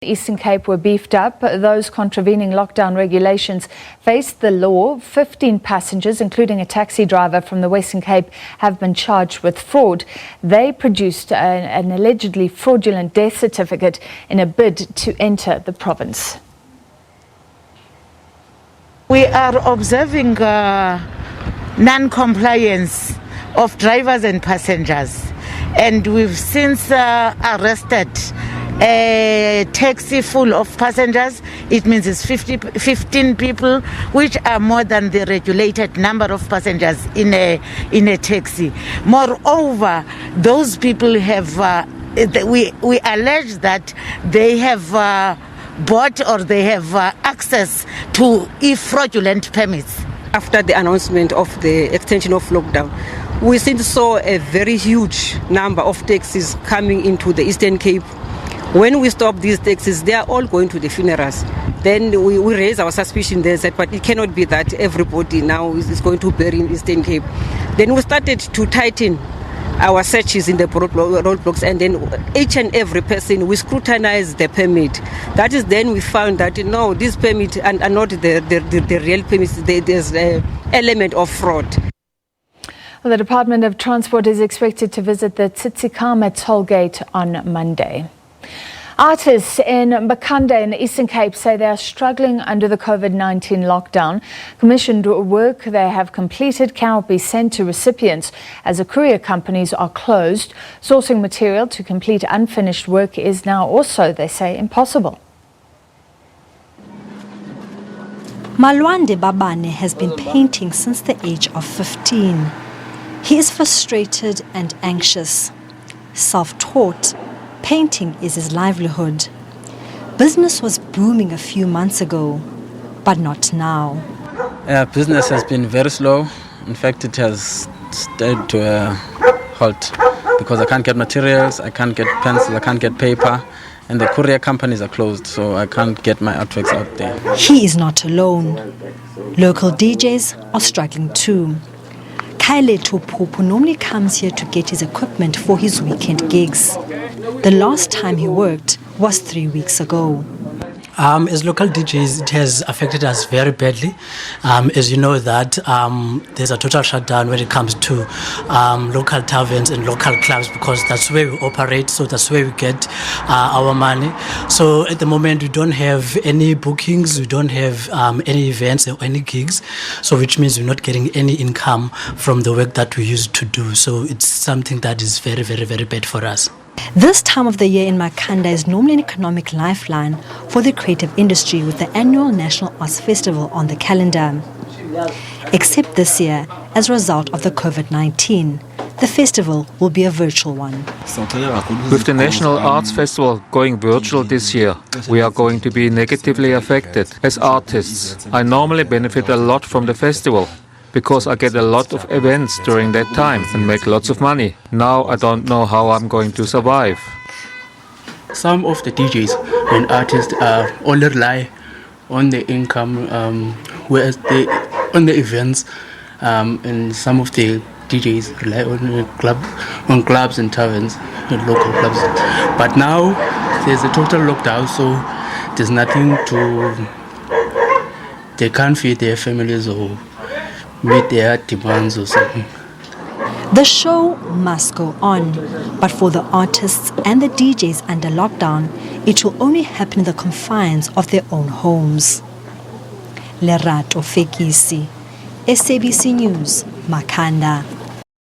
Eastern Cape were beefed up. Those contravening lockdown regulations faced the law. 15 passengers, including a taxi driver from the Western Cape, have been charged with fraud. They produced an allegedly fraudulent death certificate in a bid to enter the province. We are observing non-compliance of drivers and passengers, and we've since arrested a taxi full of passengers. It means it's 15 people, which are more than the regulated number of passengers in a taxi. Moreover, those people have, we allege that they have bought or they have access to fraudulent permits. After the announcement of the extension of lockdown, we since saw a very huge number of taxis coming into the Eastern Cape. When we stop these taxis, they are all going to the funerals. Then we raise our suspicion there, said, but it cannot be that everybody now is going to bury in Eastern Cape. Then we started to tighten our searches in the roadblocks, and then each and every person, we scrutinize the permit. That is, then we found that no, this permit are not the real permits. There's an element of fraud. Well, the Department of Transport is expected to visit the Tsitsikamma toll gate on Monday. Artists in Makhanda in the Eastern Cape say they are struggling under the COVID-19 lockdown. Commissioned work they have completed cannot be sent to recipients as the courier companies are closed. Sourcing material to complete unfinished work is now also, they say, impossible. Malwande Babane has been painting since the age of 15. He is frustrated and anxious. Self-taught, painting is his livelihood. Business was booming a few months ago, but not now. Business has been very slow. In fact, it has stayed to a halt because I can't get materials, I can't get pencils, I can't get paper, and the courier companies are closed, so I can't get my artworks out there. He is not alone. Local DJs are struggling too. Kaile Tupupu normally comes here to get his equipment for his weekend gigs. The last time he worked was 3 weeks ago. As local DJs, it has affected us very badly. As you know that there's a total shutdown when it comes to local taverns and local clubs, because that's where we operate, so that's where we get our money. So at the moment we don't have any bookings, we don't have any events or any gigs, so which means we're not getting any income from the work that we used to do. So it's something that is very, very, very bad for us. This time of the year in Makhanda is normally an economic lifeline for the creative industry, with the annual National Arts Festival on the calendar. Except this year, as a result of the COVID-19, the festival will be a virtual one. With the National Arts Festival going virtual this year, we are going to be negatively affected. As artists, I normally benefit a lot from the festival, because I get a lot of events during that time and make lots of money. Now I don't know how I'm going to survive. Some of the DJs and artists only rely on the income, whereas on the events, and some of the DJs rely on clubs and taverns and local clubs. But now there's a total lockdown, so there's nothing they can't feed their families or meet their demands or something. The show must go on, but for the artists and the DJs under lockdown, it will only happen in the confines of their own homes. Lerato Fekisi, SABC News, Makhanda.